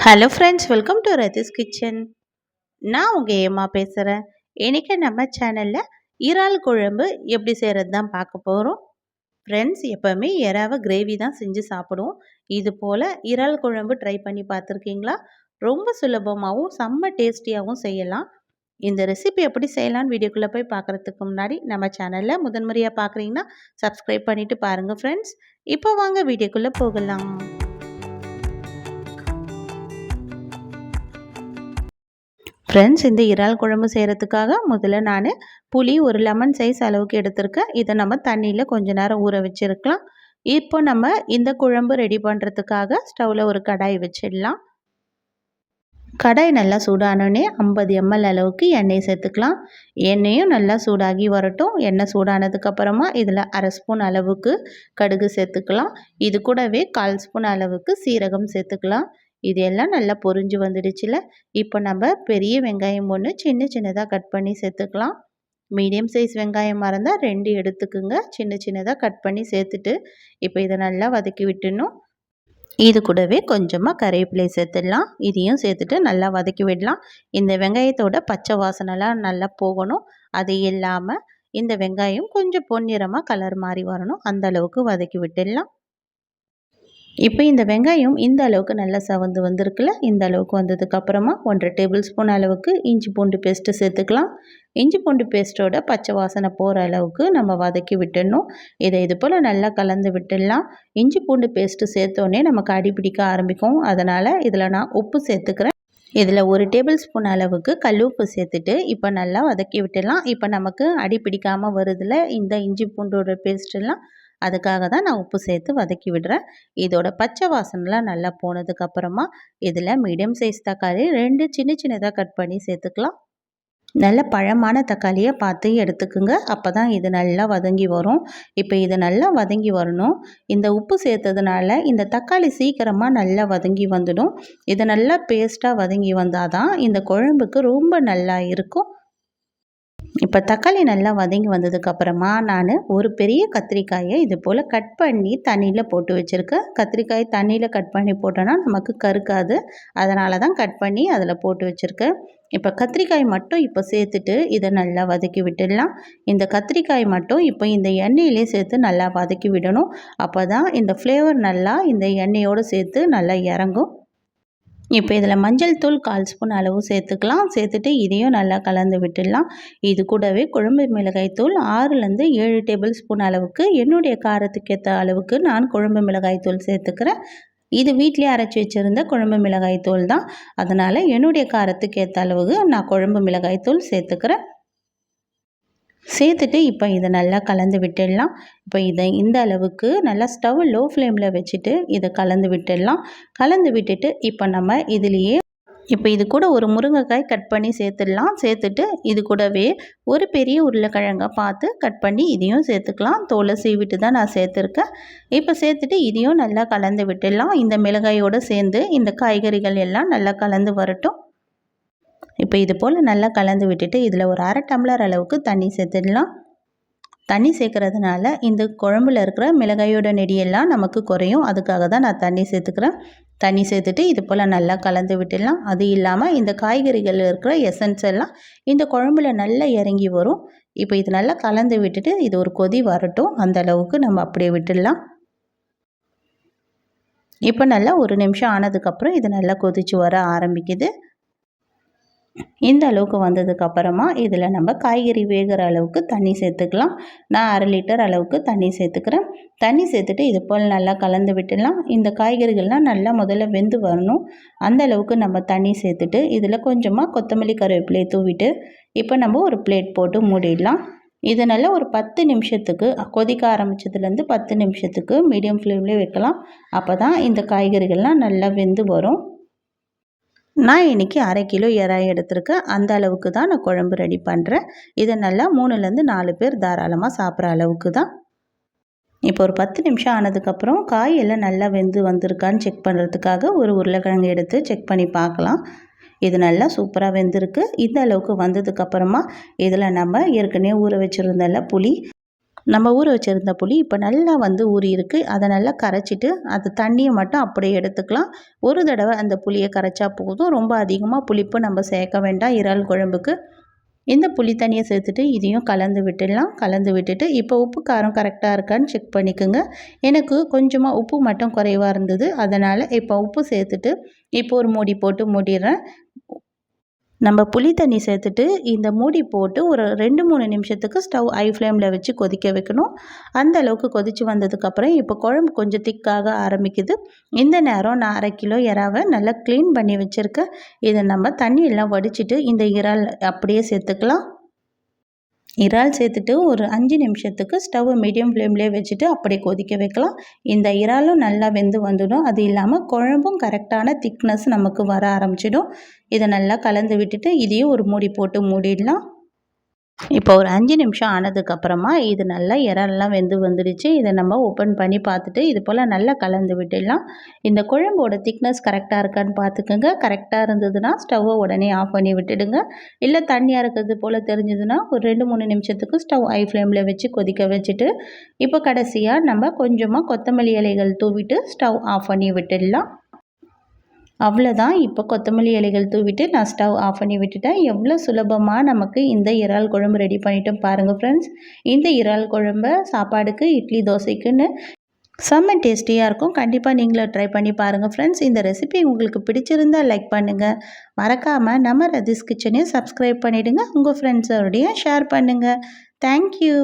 Hello friends, welcome to Rathi's kitchen. நான் உங்கள் ஏமா பேசுகிறேன். இன்றைக்கி நம்ம சேனலில் இறால் குழம்பு எப்படி செய்கிறது தான் பார்க்க போகிறோம். ஃப்ரெண்ட்ஸ், எப்போவுமே இறாவை கிரேவி தான் செஞ்சு சாப்பிடுவோம். இது போல் இறால் குழம்பு ட்ரை பண்ணி பார்த்துருக்கீங்களா? ரொம்ப சுலபமாகவும் செம்ம டேஸ்டியாகவும் செய்யலாம். இந்த ரெசிபி எப்படி செய்யலான்னு வீடியோக்குள்ளே போய் பார்க்குறதுக்கு முன்னாடி நம்ம சேனலில் முதன்முறையாக பார்க்குறீங்கன்னா சப்ஸ்கிரைப் பண்ணிவிட்டு பாருங்கள் ஃப்ரெண்ட்ஸ். இப்போ வாங்க வீடியோக்குள்ளே போகலாம். ஃப்ரெண்ட்ஸ், இந்த இறால் குழம்பு செய்கிறதுக்காக முதல்ல நான் புளி ஒரு லெமன் சைஸ் அளவுக்கு எடுத்திருக்கேன். இதை நம்ம தண்ணியில் கொஞ்ச நேரம் ஊற வச்சுருக்கலாம். இப்போ நம்ம இந்த குழம்பு ரெடி பண்ணுறதுக்காக ஸ்டவ்வில் ஒரு கடாய் வச்சிடலாம். கடாய் நல்லா சூடானோடனே 50 ml அளவுக்கு எண்ணெய் சேர்த்துக்கலாம். எண்ணெயும் நல்லா சூடாகி வரட்டும். எண்ணெய் சூடானதுக்கப்புறமா இதில் 1/2 ஸ்பூன் அளவுக்கு கடுகு சேர்த்துக்கலாம். இது கூடவே 1/4 ஸ்பூன் அளவுக்கு சீரகம் சேர்த்துக்கலாம். இது எல்லாம் நல்லா பொரிஞ்சு வந்துடுச்சுல. இப்போ நம்ம பெரிய வெங்காயம் ஒன்று சின்ன சின்னதாக கட் பண்ணி சேர்த்துக்கலாம். மீடியம் சைஸ் வெங்காயமாக இருந்தால் 2 எடுத்துக்குங்க. சின்ன சின்னதாக கட் பண்ணி சேர்த்துட்டு இப்போ இதை நல்லா வதக்கி விட்டுடணும். இது கூடவே கொஞ்சமாக கறிவேப்பிலை சேர்த்துடலாம். இதையும் சேர்த்துட்டு நல்லா வதக்கி விடலாம். இந்த வெங்காயத்தோட பச்சை வாசனைலாம் நல்லா போகணும். அது இல்லாமல் இந்த வெங்காயம் கொஞ்சம் பொன்னிறமாக கலர் மாதிரி வரணும். அந்த அளவுக்கு வதக்கி விட்டுடலாம். இப்போ இந்த வெங்காயம் இந்த அளவுக்கு நல்லா சவந்து வந்திருக்குல்ல. இந்த அளவுக்கு வந்ததுக்கப்புறமா 1/2 டேபிள் ஸ்பூன் அளவுக்கு இஞ்சி பூண்டு பேஸ்ட்டு சேர்த்துக்கலாம். இஞ்சி பூண்டு பேஸ்ட்டோட பச்சை வாசனை போகிற அளவுக்கு நம்ம வதக்கி விட்டுடணும். இதை இது போல் நல்லா கலந்து விட்டுடலாம். இஞ்சி பூண்டு பேஸ்ட்டு சேர்த்தோடனே நமக்கு அடி பிடிக்க ஆரம்பிக்கும். அதனால் இதில் நான் உப்பு சேர்த்துக்கிறேன். இதில் 1 டேபிள் ஸ்பூன் அளவுக்கு கல் உப்பு சேர்த்துட்டு இப்போ நல்லா வதக்கி விட்டுடலாம். இப்போ நமக்கு அடி பிடிக்காமல் வருதில்ல இந்த இஞ்சி பூண்டோட பேஸ்ட்டெல்லாம், அதுக்காக தான் நான் உப்பு சேர்த்து வதக்கி விடுறேன். இதோட பச்சை வாசனைலாம் நல்லா போனதுக்கப்புறமா இதில் மீடியம் சைஸ் தக்காளி 2 சின்ன சின்னதாக கட் பண்ணி சேர்த்துக்கலாம். நல்ல பழமான தக்காளியை பார்த்து எடுத்துக்குங்க. அப்போ தான் இது நல்லா வதங்கி வரும். இப்போ இது நல்லா வதங்கி வரணும். இந்த உப்பு சேர்த்ததுனால இந்த தக்காளி சீக்கிரமாக நல்லா வதங்கி வந்துடும். இது நல்லா பேஸ்ட்டாக வதங்கி வந்தால் தான் இந்த குழம்புக்கு ரொம்ப நல்லா இருக்கும். இப்போ தக்காளி நல்லா வதங்கி வந்ததுக்கப்புறமா நான் ஒரு பெரிய கத்திரிக்காயை இது போல் கட் பண்ணி தண்ணியில் போட்டு வச்சுருக்கேன். கத்திரிக்காய் தண்ணியில் கட் பண்ணி போட்டோன்னா நமக்கு கருக்காது. அதனால தான் கட் பண்ணி அதில் போட்டு வச்சுருக்கேன். இப்போ கத்திரிக்காய் மட்டும் இப்போ சேர்த்துட்டு இதை நல்லா வதக்கி விட்டுடலாம். இந்த கத்திரிக்காய் மட்டும் இப்போ இந்த எண்ணெயிலே சேர்த்து நல்லா வதக்கி விடணும். அப்போ தான் இந்த ஃப்ளேவர் நல்லா இந்த எண்ணெயோடு சேர்த்து நல்லா இறங்கும். இப்போ இதில் மஞ்சள் தூள் 1/4 ஸ்பூன் அளவு சேர்த்துக்கலாம். சேர்த்துட்டு இதையும் நல்லா கலந்து விட்டுடலாம். இது கூடவே குழம்பு மிளகாய் தூள் 6லேருந்து 7 டேபிள் ஸ்பூன் அளவுக்கு என்னுடைய காரத்துக்கு ஏற்ற அளவுக்கு நான் குழம்பு மிளகாய் தூள் சேர்த்துக்கிறேன். இது வீட்டிலே அரைச்சி வச்சுருந்த குழம்பு மிளகாய் தூள் தான். அதனால் என்னுடைய காரத்துக்கு ஏற்ற அளவுக்கு நான் குழம்பு மிளகாய் தூள் சேர்த்துக்கிறேன். சேர்த்துட்டு இப்போ இதை நல்லா கலந்து விட்டுடலாம். இப்போ இதை இந்த அளவுக்கு நல்லா ஸ்டவ் லோ ஃப்ளேமில் வச்சுட்டு இதை கலந்து விட்டுடலாம். கலந்து விட்டுட்டு இப்போ நம்ம இதுலேயே இப்போ இது கூட ஒரு முருங்கைக்காய் கட் பண்ணி சேர்த்துடலாம். சேர்த்துட்டு இது கூடவே ஒரு பெரிய உருளைக்கிழங்கை பார்த்து கட் பண்ணி இதையும் சேர்த்துக்கலாம். தோலை சீவிட்டு தான் நான் சேர்த்துருக்கேன். இப்போ சேர்த்துட்டு இதையும் நல்லா கலந்து விட்டுடலாம். இந்த மிளகாயோடு சேர்ந்து இந்த காய்கறிகள் எல்லாம் நல்லா கலந்து வரட்டும். இப்போ இது போல் நல்லா கலந்து விட்டுட்டு இதில் ஒரு 1/2 டம்ளர் அளவுக்கு தண்ணி சேர்த்துடலாம். தண்ணி சேர்க்குறதுனால இந்த குழம்புல இருக்கிற மிளகாயோட நெடியெல்லாம் நமக்கு குறையும். அதுக்காக தான் நான் தண்ணி சேர்த்துக்கிறேன். தண்ணி சேர்த்துட்டு இது போல் நல்லா கலந்து விட்டுடலாம். அது இல்லாமல் இந்த காய்கறிகள் இருக்கிற எசன்ஸ் எல்லாம் இந்த குழம்புல நல்லா இறங்கி வரும். இப்போ இது நல்லா கலந்து விட்டுட்டு இது ஒரு கொதி வரட்டும். அந்த அளவுக்கு நம்ம அப்படியே விட்டுடலாம். இப்போ நல்லா 1 நிமிஷம் ஆனதுக்கப்புறம் இது நல்லா கொதித்து வர ஆரம்பிக்குது. இந்த அளவுக்கு வந்ததுக்கப்புறமா இதில் நம்ம காய்கறி வேகிற அளவுக்கு தண்ணி சேர்த்துக்கலாம். நான் 1/2 லிட்டர் அளவுக்கு தண்ணி சேர்த்துக்கிறேன். தண்ணி சேர்த்துட்டு இது போல் நல்லா கலந்து விட்டுடலாம். இந்த காய்கறிகள்லாம் நல்லா முதல்ல வெந்து வரணும். அந்த அளவுக்கு நம்ம தண்ணி சேர்த்துட்டு இதில் கொஞ்சமாக கொத்தமல்லி கருவேப்பிலையை தூவிட்டு இப்போ நம்ம ஒரு பிளேட் போட்டு மூடிடலாம். இது நல்லா ஒரு 10 நிமிஷத்துக்கு கொதிக்க ஆரம்பித்ததுலேருந்து 10 நிமிஷத்துக்கு மீடியம் ஃப்ளேம்லேயே வைக்கலாம். அப்போ தான் இந்த காய்கறிகள்லாம் நல்லா வெந்து வரும். நான் இன்றைக்கி 1/2 கிலோ இறாய் எடுத்திருக்கேன். அந்த அளவுக்கு தான் நான் குழம்பு ரெடி பண்ணுறேன். இதை நல்லா 3லேருந்து 4 பேர் தாராளமாக சாப்பிட்ற அளவுக்கு தான். இப்போ ஒரு 10 நிமிஷம் ஆனதுக்கப்புறம் காய் எல்லாம் நல்லா வெந்து வந்திருக்கான்னு செக் பண்ணுறதுக்காக ஒரு உருளைக்கிழங்கு எடுத்து செக் பண்ணி பார்க்கலாம். இது நல்லா சூப்பராக வெந்திருக்கு. இந்த அளவுக்கு வந்ததுக்கப்புறமா இதில் நம்ம ஏற்கனவே ஊற வச்சுருந்தல புளி நம்ம ஊற வச்சுருந்த புளி இப்போ நல்லா வந்து ஊறி இருக்குது. அதை நல்லா கரைச்சிட்டு அது தண்ணியை மட்டும் அப்படியே எடுத்துக்கலாம். ஒரு தடவை அந்த புளியை கரைச்சா போதும். ரொம்ப அதிகமாக புளிப்பு நம்ம சேர்க்க வேண்டாம் இறால் குழம்புக்கு. இந்த புளி தண்ணியை சேர்த்துட்டு இதையும் கலந்து விட்டுடலாம். கலந்து விட்டுட்டு இப்போ உப்பு காரம் கரெக்டாக இருக்கான்னு செக் பண்ணிக்கோங்க. எனக்கு கொஞ்சமாக உப்பு மட்டும் குறைவாக இருந்தது. அதனால் இப்போ உப்பு சேர்த்துட்டு இப்போ ஒரு மூடி போட்டு மூடிடுறேன். நம்ம புளி தண்ணி சேர்த்துட்டு இந்த மூடி போட்டு ஒரு 2-3 நிமிஷத்துக்கு ஸ்டவ் ஹை ஃப்ளேமில் வச்சு கொதிக்க வைக்கணும். அந்த அளவுக்கு கொதித்து வந்ததுக்கப்புறம் இப்போ குழம்பு கொஞ்சம் திக்காக ஆரம்பிக்குது. இந்த நேரம் நான் 1/2 கிலோ இறாவை நல்லா க்ளீன் பண்ணி வச்சுருக்கேன். இதை நம்ம தண்ணியெல்லாம் வடிச்சிட்டு இந்த இறால் அப்படியே சேர்த்துக்கலாம். இறால் சேர்த்துட்டு ஒரு 5 நிமிஷத்துக்கு ஸ்டவ்வை மீடியம் ஃப்ளேம்லேயே வச்சுட்டு அப்படியே கொதிக்க வைக்கலாம். இந்த இறாலும் நல்லா வெந்து வந்துடும். அது இல்லாமல் குழம்பும் கரெக்டான திக்னஸ் நமக்கு வர ஆரம்பிச்சிடும். இதை நல்லா கலந்து விட்டுட்டு இதையும் ஒரு மூடி போட்டு மூடிடலாம். இப்போ ஒரு 5 நிமிஷம் ஆனதுக்கப்புறமா இது நல்லா இறால்லாம் வெந்து வந்துடுச்சு. இதை நம்ம ஓப்பன் பண்ணி பார்த்துட்டு இது போல் நல்லா கலந்து விட்டுடலாம். இந்த குழம்போட திக்னஸ் கரெக்டாக இருக்கான்னு பார்த்துக்கோங்க. கரெக்டாக இருந்ததுன்னா ஸ்டவ்வை உடனே ஆஃப் பண்ணி விட்டுடுங்க. இல்லை தண்ணியாக இருக்கிறது போல் தெரிஞ்சதுன்னா ஒரு 2-3 நிமிஷத்துக்கு ஸ்டவ் ஹை ஃப்ளேமில் வச்சு கொதிக்க வச்சுட்டு இப்போ கடைசியாக நம்ம கொஞ்சமாக கொத்தமல்லி இலைகள் தூவிட்டு ஸ்டவ் ஆஃப் பண்ணி விட்டுடலாம். அவ்வளோதான். இப்போ கொத்தமல்லி இலைகள் தூவிட்டு நான் ஸ்டவ் ஆஃப் பண்ணி விட்டுட்டேன். எவ்வளோ சுலபமாக நமக்கு இந்த இறால் குழம்பு ரெடி பண்ணிட்டோம் பாருங்கள் ஃப்ரெண்ட்ஸ். இந்த இறால் குழம்பை சாப்பாடுக்கு இட்லி தோசைக்குன்னு செம்ம டேஸ்டியாக இருக்கும். கண்டிப்பாக நீங்களும் ட்ரை பண்ணி பாருங்கள் ஃப்ரெண்ட்ஸ். இந்த ரெசிபி உங்களுக்கு பிடிச்சிருந்தால் லைக் பண்ணுங்கள். மறக்காமல் நம்ம ரதிஸ் கிச்சனையும் சப்ஸ்கிரைப் பண்ணிவிடுங்க. உங்கள் ஃப்ரெண்ட்ஸோடையும் ஷேர் பண்ணுங்கள். தேங்க்யூ.